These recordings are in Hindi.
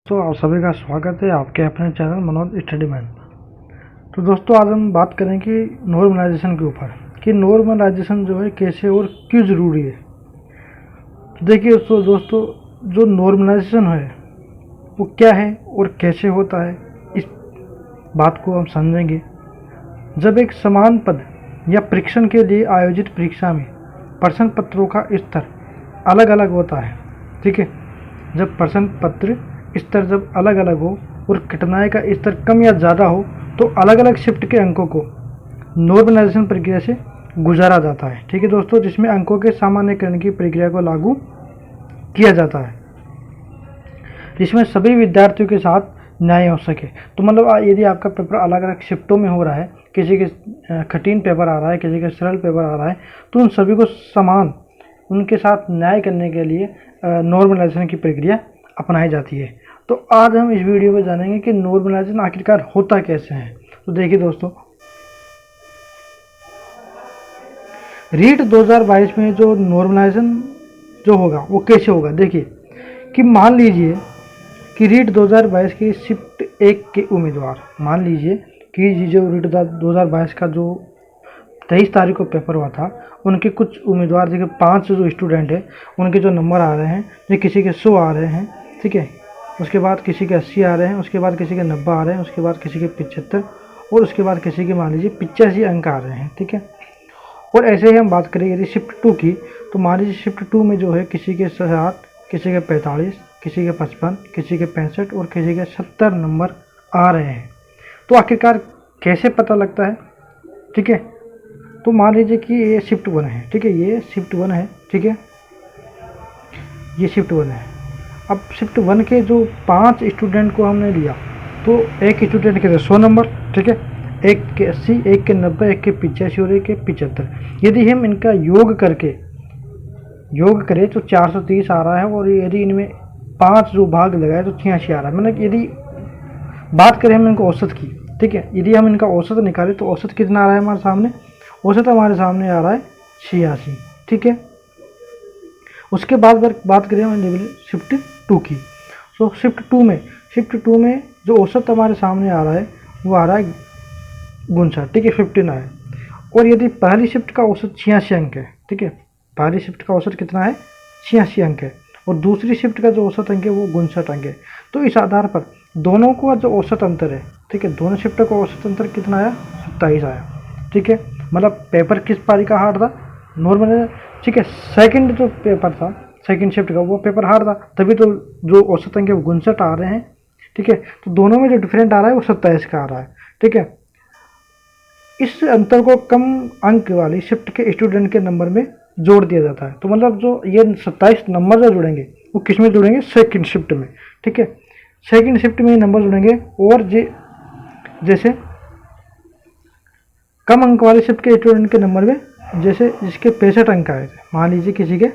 तो आप सभी का स्वागत है आपके अपने चैनल मनोज स्टडी मैन। तो दोस्तों आज हम बात करेंगे नॉर्मलाइजेशन के ऊपर कि नॉर्मलाइजेशन जो है कैसे और क्यों ज़रूरी है। तो देखिए दोस्तों जो नॉर्मलाइजेशन है वो क्या है और कैसे होता है, इस बात को हम समझेंगे। जब एक समान पद या परीक्षण के लिए आयोजित परीक्षा में प्रश्न पत्रों का स्तर अलग अलग होता है, ठीक है। जब प्रश्न पत्र स्तर जब अलग अलग हो और कठिनाई का स्तर कम या ज़्यादा हो तो अलग अलग शिफ्ट के अंकों को नॉर्मलाइजेशन प्रक्रिया से गुजारा जाता है, ठीक है दोस्तों, जिसमें अंकों के सामान्यकरण की प्रक्रिया को लागू किया जाता है, जिसमें सभी विद्यार्थियों के साथ न्याय हो सके। तो मतलब यदि आपका पेपर अलग अलग शिफ्टों में हो रहा है, किसी के कठिन पेपर आ रहा है, किसी का सरल पेपर आ रहा है, तो उन सभी को समान उनके साथ न्याय करने के लिए नॉर्मलाइजेशन की प्रक्रिया अपनाई जाती है। तो आज हम इस वीडियो में जानेंगे कि नॉर्मलाइजेशन आखिरकार होता कैसे है। तो देखिए दोस्तों, रीट 2022 में जो नॉर्मलाइजेशन जो होगा वो कैसे होगा। देखिए कि मान लीजिए कि रीट 2022 की शिफ्ट 1 के उम्मीदवार, मान लीजिए कि जो रीट 2022 का जो 23 तारीख को पेपर हुआ था, उनके कुछ उम्मीदवार देखिए 5 जो स्टूडेंट है उनके जो नंबर आ रहे हैं, जो किसी के 100 आ रहे हैं, ठीक है, उसके बाद किसी के 80 आ रहे हैं, उसके बाद किसी के 90 आ रहे हैं, उसके बाद किसी के 75 और उसके बाद किसी के मान लीजिए 85 अंक आ रहे हैं, ठीक है। और ऐसे ही हम बात करें यदि शिफ्ट 2 की, तो मान लीजिए शिफ्ट 2 में जो है किसी के 60, किसी के 45, किसी के 55, किसी के 65 और किसी के 70 नंबर आ रहे हैं। तो आखिरकार कैसे पता लगता है, ठीक है। तो मान लीजिए कि ये शिफ्ट 1 है, ठीक है, ये शिफ्ट 1 है, ठीक है, ये शिफ्ट 1 है। अब शिफ्ट 1 के जो 5 स्टूडेंट को हमने लिया, तो एक स्टूडेंट के 100 नंबर, ठीक है, एक के 80, एक के 90, एक के 85 और एक के 75। यदि हम इनका योग करें तो 430 आ रहा है, और यदि इनमें 5 जो भाग लगाए तो 86 आ रहा है। मतलब यदि बात करें हम इनको औसत की, ठीक है, यदि हम इनका औसत निकालें तो औसत कितना आ रहा है हमारे सामने, औसत हमारे सामने आ रहा है 86, ठीक है। उसके बाद बात करें हम लेवल शिफ्ट 2 की, तो शिफ्ट 2 में जो औसत हमारे सामने आ रहा है वो आ रहा है 59, ठीक है, 59। और यदि पहली शिफ्ट का औसत 86 अंक है, ठीक है, पहली शिफ्ट का औसत कितना है, 86 अंक है, और दूसरी शिफ्ट का जो औसत अंक है वो 59 अंक है। तो इस आधार पर दोनों का जो औसत अंतर है, ठीक है, दोनों शिफ्ट का औसत अंतर कितना आया, 27 आया, ठीक है। मतलब पेपर किस पारी का हार्ड था, नॉर्मल, ठीक है। सेकंड जो पेपर था सेकंड शिफ्ट का वो पेपर हार्ड था, तभी तो जो औसत अंक है वो 59 आ रहे हैं, ठीक है। तो दोनों में जो डिफरेंट आ रहा है वो 27 का आ रहा है, ठीक है। इस अंतर को कम अंक वाली शिफ्ट के स्टूडेंट के नंबर में जोड़ दिया जाता है। तो मतलब जो ये 27 नंबर जो जुड़ेंगे वो किस में जुड़ेंगे, सेकंड शिफ्ट में, ठीक है, सेकंड शिफ्ट में नंबर जुड़ेंगे। और जैसे कम अंक वाले शिफ्ट के स्टूडेंट के नंबर में, जैसे जिसके 65 अंक आए थे, मान लीजिए किसी के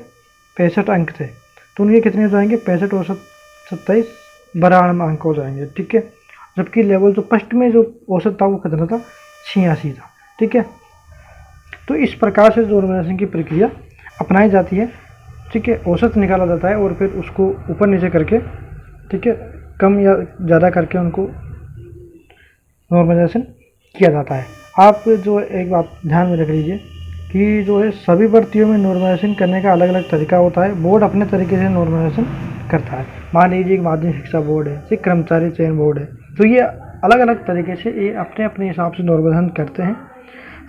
65 अंक थे, तो उनके कितने हो जाएंगे, 65 औसत 27 92 अंक हो जाएंगे, ठीक है। जबकि लेवल जो फर्स्ट में जो औसत था वो कितना था, 86 था, ठीक है। तो इस प्रकार से नॉर्मलाइजेशन की प्रक्रिया अपनाई जाती है, ठीक है। औसत निकाला जाता है और फिर उसको ऊपर नीचे करके, ठीक है, कम या ज़्यादा करके उनको नॉर्मलाइजेशन किया जाता है। आप जो एक बात ध्यान में रख लीजिए कि जो है सभी भर्तियों में नॉर्मलाइजेशन करने का अलग अलग तरीका होता है। बोर्ड अपने तरीके से नॉर्मलाइजेशन करता है। मान लीजिए कि माध्यमिक शिक्षा बोर्ड है, एक कर्मचारी चयन बोर्ड है, तो ये अलग अलग तरीके से ये अपने अपने हिसाब से नॉर्मलाइजेशन करते हैं।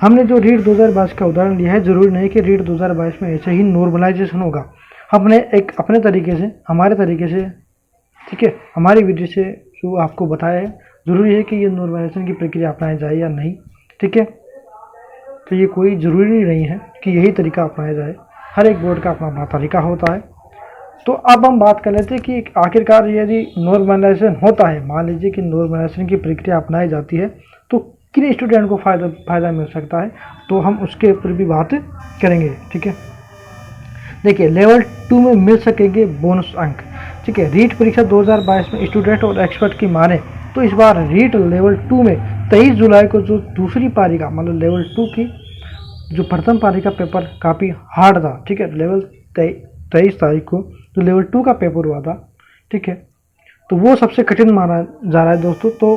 हमने जो रीट 2022 का उदाहरण लिया है, जरूरी नहीं कि रीट 2022 में ऐसे ही नॉर्मलाइजेशन होगा। हमने एक अपने तरीके से, हमारे तरीके से, ठीक है, हमारी विधि से जो आपको बताया है, ज़रूरी है कि ये नॉर्मलाइजेशन की प्रक्रिया अपनाई जाए या नहीं, ठीक है। तो ये कोई ज़रूरी नहीं है कि यही तरीका अपनाया जाए, हर एक बोर्ड का अपना अपना तरीका होता है। तो अब हम बात कर लेते हैं कि आखिरकार यदि नॉर्मलाइजेशन होता है, मान लीजिए कि नॉर्मलाइजेशन की प्रक्रिया अपनाई जाती है, तो किन स्टूडेंट को फ़ायदा मिल सकता है, तो हम उसके ऊपर भी बात करेंगे, ठीक है। देखिए लेवल 2 में मिल सकेंगे बोनस अंक, ठीक है। रीट परीक्षा 2022 में स्टूडेंट और एक्सपर्ट की माने तो इस बार रीट लेवल 2 में 23 जुलाई को जो दूसरी पारी का, मतलब लेवल 2 की जो प्रथम पारी का पेपर काफ़ी हार्ड था, ठीक है, लेवल 23 तारीख को जो लेवल 2 का पेपर हुआ था, ठीक है, तो वो सबसे कठिन माना जा रहा है दोस्तों। तो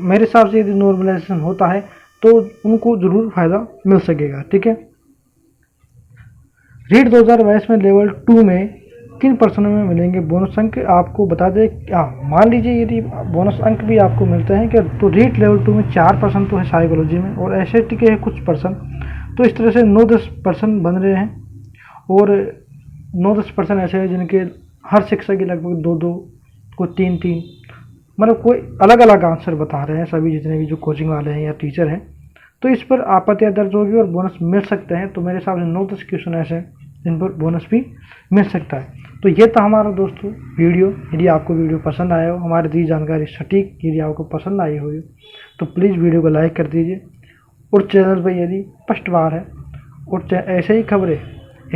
मेरे हिसाब से यदि नॉर्मलाइजेशन होता है तो उनको ज़रूर फ़ायदा मिल सकेगा, ठीक है। रीट 2022 में लेवल 2 में किन पर्सनों में मिलेंगे बोनस अंक, आपको बता दें। मान लीजिए यदि बोनस अंक भी आपको मिलते हैं क्या, तो रीट लेवल 2 में 4% तो है साइकोलॉजी में, और एस के है कुछ पर्सन। तो इस तरह से 9-10% बन रहे हैं, और 9-10% ऐसे हैं जिनके हर शिक्षा की लगभग 2-2 को 3-3, मतलब कोई अलग अलग आंसर बता रहे हैं सभी, जितने भी जो कोचिंग वाले हैं या टीचर हैं। तो इस पर आपत्तियां दर्ज होगी और बोनस मिल सकते हैं। तो मेरे हिसाब से 9-10 क्वेश्चन ऐसे हैं जिन पर बोनस भी मिल सकता है। तो ये था हमारा दोस्तों वीडियो। यदि आपको वीडियो पसंद आया हो, हमारी दी जानकारी सटीक यदि आपको पसंद आई हो, तो प्लीज़ वीडियो को लाइक कर दीजिए। और चैनल पर यदि फर्स्ट बार है और ऐसे ही खबरें,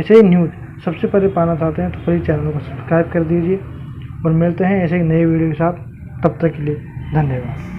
ऐसे ही न्यूज़ सबसे पहले पाना चाहते हैं, तो प्लीज़ चैनल को सब्सक्राइब कर दीजिए। और मिलते हैं ऐसे ही नए वीडियो के साथ, तब तक के लिए धन्यवाद।